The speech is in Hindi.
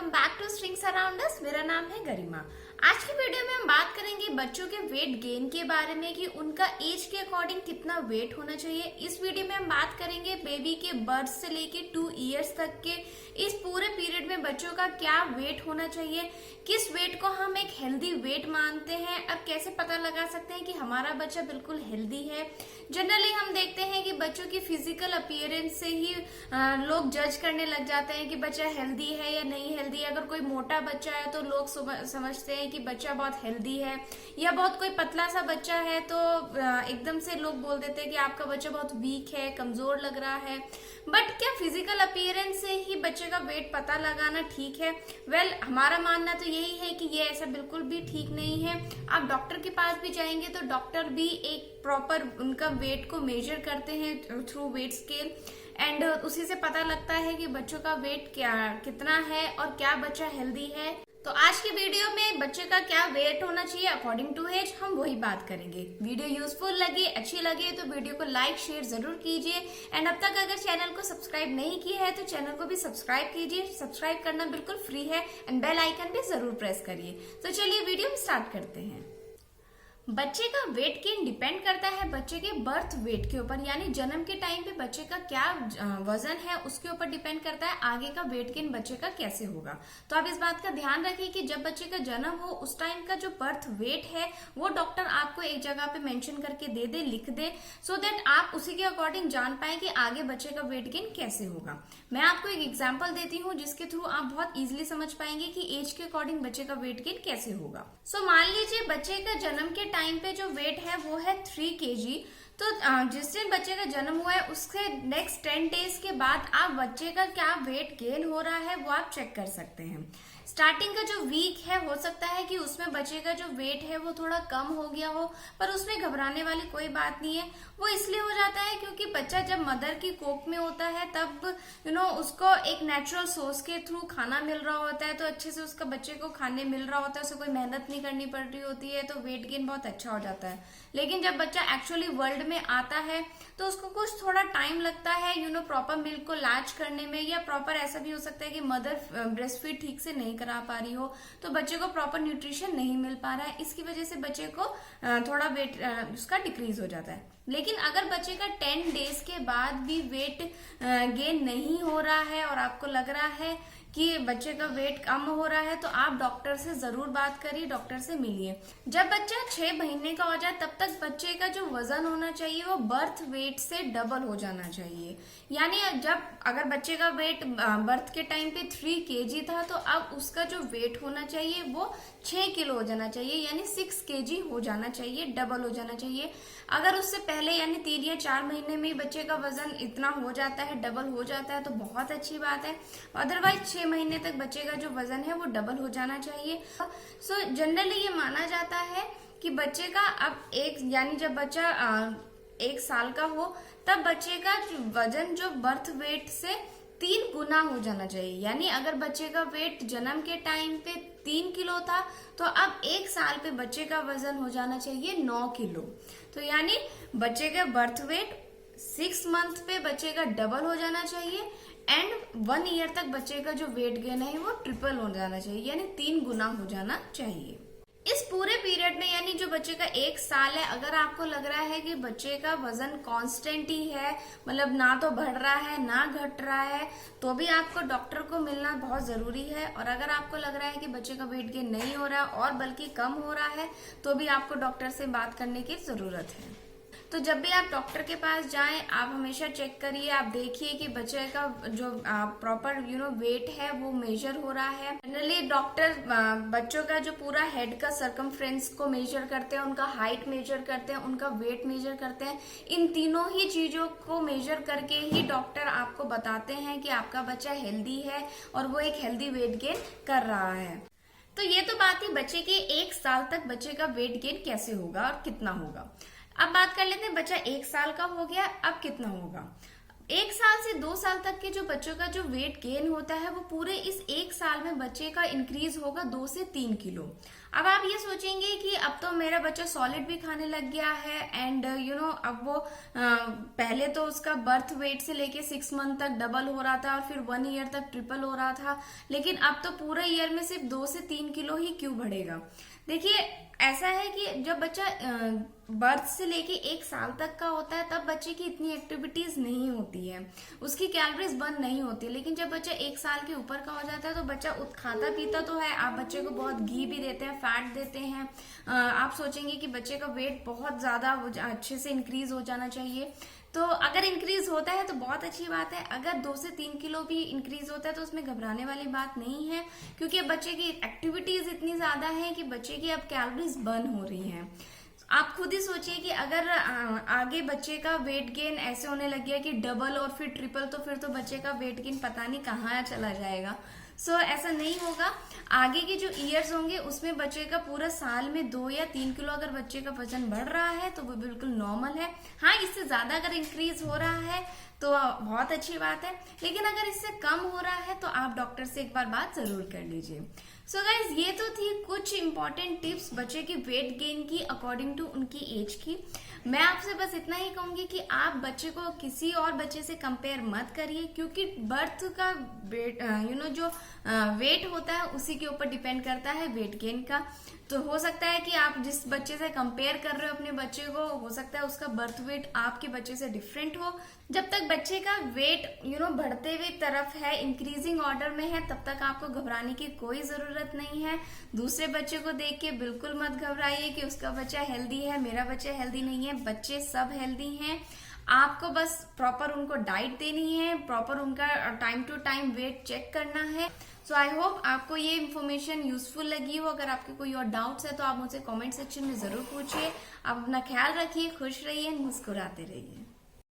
Welcome back two strings around us. मेरा नाम है गरिमा। आज की वीडियो में हम बात करेंगे बच्चों के वेट गेन के बारे में कि उनका एज के अकॉर्डिंग कितना वेट होना चाहिए। इस वीडियो में हम बात करेंगे बेबी के बर्थ से लेके 2 इयर्स तक के इस पूरे पीरियड में बच्चों का क्या वेट होना चाहिए, किस वेट को हम एक हेल्दी वेट मानते हैं, अब कैसे पता लगा सकते हैं कि हमारा बच्चा बिल्कुल हेल्दी है। जनरली हम देखते हैं कि बच्चों की फिजिकल अपीयरेंस से ही लोग जज करने लग जाते हैं कि बच्चा हेल्दी है या नहीं हेल्दी। अगर कोई मोटा बच्चा है तो लोग समझते हैं कि बच्चा बहुत हेल्दी है, या बहुत कोई पतला सा बच्चा है तो एकदम से लोग बोल देते हैं कि आपका बच्चा बहुत वीक है, कमजोर लग रहा है। बट क्या फिजिकल अपीयरेंस से ही बच्चे का वेट पता लगाना ठीक है? वेल, हमारा मानना तो यही है कि ये ऐसा बिल्कुल भी ठीक नहीं है। आप डॉक्टर के पास भी जाएंगे तो डॉक्टर भी एक प्रॉपर उनका वेट को मेजर करते हैं थ्रू वेट स्केल, एंड उसी से पता लगता है कि बच्चों का वेट कितना है और क्या बच्चा हेल्दी है। तो आज की वीडियो में बच्चे का क्या वेट होना चाहिए अकॉर्डिंग टू एज, हम वही बात करेंगे। वीडियो यूजफुल लगे, अच्छी लगे तो वीडियो को लाइक शेयर जरूर कीजिए, एंड अब तक अगर चैनल को सब्सक्राइब नहीं किया है तो चैनल को भी सब्सक्राइब कीजिए। सब्सक्राइब करना बिल्कुल फ्री है, एंड बेल आइकन भी जरूर प्रेस करिए। तो चलिए वीडियो स्टार्ट करते हैं। बच्चे का वेट गेन डिपेंड करता है बच्चे के बर्थ वेट के ऊपर, यानी जन्म के टाइम पे बच्चे का क्या वजन है उसके ऊपर डिपेंड करता है आगे का वेट गेन बच्चे का कैसे होगा। तो आप इस बात का ध्यान रखिए कि जब बच्चे का जन्म हो उस टाइम का जो बर्थ वेट है वो डॉक्टर आपको एक जगह पे मेंशन करके दे दे, लिख दे, सो दैट आप उसी के अकॉर्डिंग जान पाए कि आगे बच्चे का वेट गेन कैसे होगा। मैं आपको एक एग्जाम्पल देती हूँ जिसके थ्रू आप बहुत इजिली समझ पाएंगे कि एज के अकॉर्डिंग बच्चे का वेट गेन कैसे होगा। सो मान लीजिए बच्चे का जन्म के टाइम पे जो वेट है वो है 3 kg। तो जिस दिन बच्चे का जन्म हुआ है उसके नेक्स्ट 10 डेज के बाद आप बच्चे का क्या वेट गेन हो रहा है वो आप चेक कर सकते हैं। स्टार्टिंग का जो वीक है हो सकता है कि उसमें बच्चे का जो वेट है वो थोड़ा कम हो गया हो, पर उसमें घबराने वाली कोई बात नहीं है। वो इसलिए हो जाता है क्योंकि बच्चा जब मदर की कोख में होता है तब उसको एक नेचुरल सोर्स के थ्रू खाना मिल रहा होता है, तो अच्छे से उसका बच्चे को खाने मिल रहा होता है, उसे कोई मेहनत नहीं करनी पड़ रही होती है, तो वेट गेन बहुत अच्छा हो जाता है। लेकिन जब बच्चा एक्चुअली वर्ल्ड में आता है तो उसको कुछ थोड़ा टाइम लगता है प्रॉपर मिल्क को लैच करने में, या प्रॉपर ऐसा भी हो सकता है कि मदर ब्रेस्ट फीड ठीक से नहीं करा पा रही हो तो बच्चे को प्रॉपर न्यूट्रिशन नहीं मिल पा रहा है, इसकी वजह से बच्चे को थोड़ा वेट उसका डिक्रीज हो जाता है। लेकिन अगर बच्चे का 10 डेज के बाद भी वेट गेन नहीं हो रहा है और आपको लग रहा है कि बच्चे का वेट कम हो रहा है तो आप डॉक्टर से जरूर बात करिए, डॉक्टर से मिलिए। जब बच्चा 6 महीने का हो जाए तब तक बच्चे का जो वजन होना चाहिए वो बर्थ वेट से डबल हो जाना चाहिए। यानी जब अगर बच्चे का वेट बर्थ के टाइम पे 3 kg था तो अब उसका जो वेट होना चाहिए वो 6 किलो हो जाना चाहिए, यानी 6 kg हो जाना चाहिए, डबल हो जाना चाहिए। अगर उससे पहले यानी 3 या 4 महीने में ही बच्चे का वजन इतना हो जाता है, डबल हो जाता है, तो बहुत अच्छी बात है। अदरवाइज 6 महीने तक बच्चे का जो वजन है वो डबल हो जाना चाहिए। सो जनरली ये माना जाता है कि बच्चे का अब यानी जब बच्चा 1 साल का हो तब बच्चे का वजन जो बर्थ वेट से 3 गुना हो जाना चाहिए। यानी अगर बच्चे का वेट जन्म के टाइम पे 3 किलो था तो अब 1 साल पे बच्चे का वजन हो जाना चाहिए 9 किलो। तो यानी बच्चे का बर्थ वेट 6 मंथ पे बच्चे का डबल हो जाना चाहिए, एंड 1 ईयर तक बच्चे का जो वेट गेन है वो ट्रिपल हो जाना चाहिए, यानी 3 गुना हो जाना चाहिए। इस पूरे पीरियड में यानी जो बच्चे का 1 साल है, अगर आपको लग रहा है कि बच्चे का वजन कांस्टेंट ही है, मतलब ना तो बढ़ रहा है ना घट रहा है, तो भी आपको डॉक्टर को मिलना बहुत जरूरी है। और अगर आपको लग रहा है कि बच्चे का वेट गेन नहीं हो रहा है और बल्कि कम हो रहा है तो भी आपको डॉक्टर से बात करने की जरूरत है। तो जब भी आप डॉक्टर के पास जाएं आप हमेशा चेक करिए, आप देखिए कि बच्चे का जो प्रॉपर वेट है वो मेजर हो रहा है। जनरली डॉक्टर बच्चों का जो पूरा हेड का सर्कमफ्रेंस को मेजर करते हैं, उनका हाइट मेजर करते हैं, उनका वेट मेजर करते हैं। इन तीनों ही चीजों को मेजर करके ही डॉक्टर आपको बताते हैं कि आपका बच्चा हेल्दी है और वो एक हेल्दी वेट गेन कर रहा है। तो ये तो बात ही बच्चे के 1 साल तक बच्चे का वेट गेन कैसे होगा और कितना होगा। अब बात कर लेते हैं बच्चा 1 साल का हो गया, अब कितना होगा। 1 साल से 2 साल तक के जो बच्चों का जो वेट गेन होता है वो पूरे इस 1 साल में बच्चे का इंक्रीज होगा 2 से 3 किलो। अब आप ये सोचेंगे कि अब तो मेरा बच्चा सॉलिड भी खाने लग गया है एंड अब वो पहले तो उसका बर्थ वेट से लेके 6 मंथ तक डबल हो रहा था और फिर 1 ईयर तक ट्रिपल हो रहा था, लेकिन अब तो पूरे ईयर में सिर्फ 2 से 3 किलो ही क्यों बढ़ेगा। देखिए ऐसा है कि जब बच्चा बर्थ से लेके 1 साल तक का होता है तब बच्चे की इतनी एक्टिविटीज नहीं होती है, उसकी कैलोरीज बर्न नहीं होती, लेकिन जब बच्चा 1 साल के ऊपर का हो जाता है तो बच्चा खाता पीता तो है, आप बच्चे को बहुत घी भी देते हैं, फैट देते हैं, आप सोचेंगे कि बच्चे का वेट बहुत ज्यादा अच्छे से इंक्रीज हो जाना चाहिए। तो अगर इंक्रीज होता है तो बहुत अच्छी बात है, अगर 2 से 3 किलो भी इंक्रीज होता है तो उसमें घबराने वाली बात नहीं है, क्योंकि बच्चे की एक्टिविटीज इतनी ज्यादा है कि बच्चे की अब कैलोरीज बर्न हो रही हैं। आप खुद ही सोचिए कि अगर आगे बच्चे का वेट गेन ऐसे होने लग गया कि डबल और फिर ट्रिपल, तो फिर तो बच्चे का वेट गेन पता नहीं कहाँ चला जाएगा। सो ऐसा नहीं होगा। आगे के जो ईयर्स होंगे उसमें बच्चे का पूरा साल में 2 या 3 किलो अगर बच्चे का वजन बढ़ रहा है तो वो बिल्कुल नॉर्मल है। हाँ, इससे ज्यादा अगर इंक्रीज हो रहा है तो बहुत अच्छी बात है, लेकिन अगर इससे कम हो रहा है तो आप डॉक्टर से एक बार बात जरूर कर लीजिए। सो गाइज, ये तो थी कुछ इंपॉर्टेंट टिप्स बच्चे की वेट गेन की अकॉर्डिंग टू उनकी एज की। मैं आपसे बस इतना ही कहूंगी कि आप बच्चे को किसी और बच्चे से कंपेयर मत करिए, क्योंकि बर्थ का वेट जो वेट होता है उसी के ऊपर डिपेंड करता है वेट गेन का। तो हो सकता है कि आप जिस बच्चे से कंपेयर कर रहे हो अपने बच्चे को, हो सकता है उसका बर्थ वेट आपके बच्चे से डिफरेंट हो। जब तक बच्चे का वेट बढ़ते हुए तरफ है, इंक्रीजिंग ऑर्डर में है, तब तक आपको घबराने की कोई जरूरत नहीं है। दूसरे बच्चे को देख के बिल्कुल मत घबराइए कि उसका बच्चा हेल्दी है, मेरा बच्चा हेल्दी नहीं है। बच्चे सब हेल्दी हैं, आपको बस प्रॉपर उनको डाइट देनी है, प्रॉपर उनका time to time weight check करना है। सो आई होप आपको ये इन्फॉर्मेशन यूजफुल लगी हो। अगर आपके कोई और डाउट्स है तो आप मुझसे कमेंट सेक्शन में जरूर पूछिए। आप अपना ख्याल रखिए, खुश रहिए, मुस्कुराते रहिए।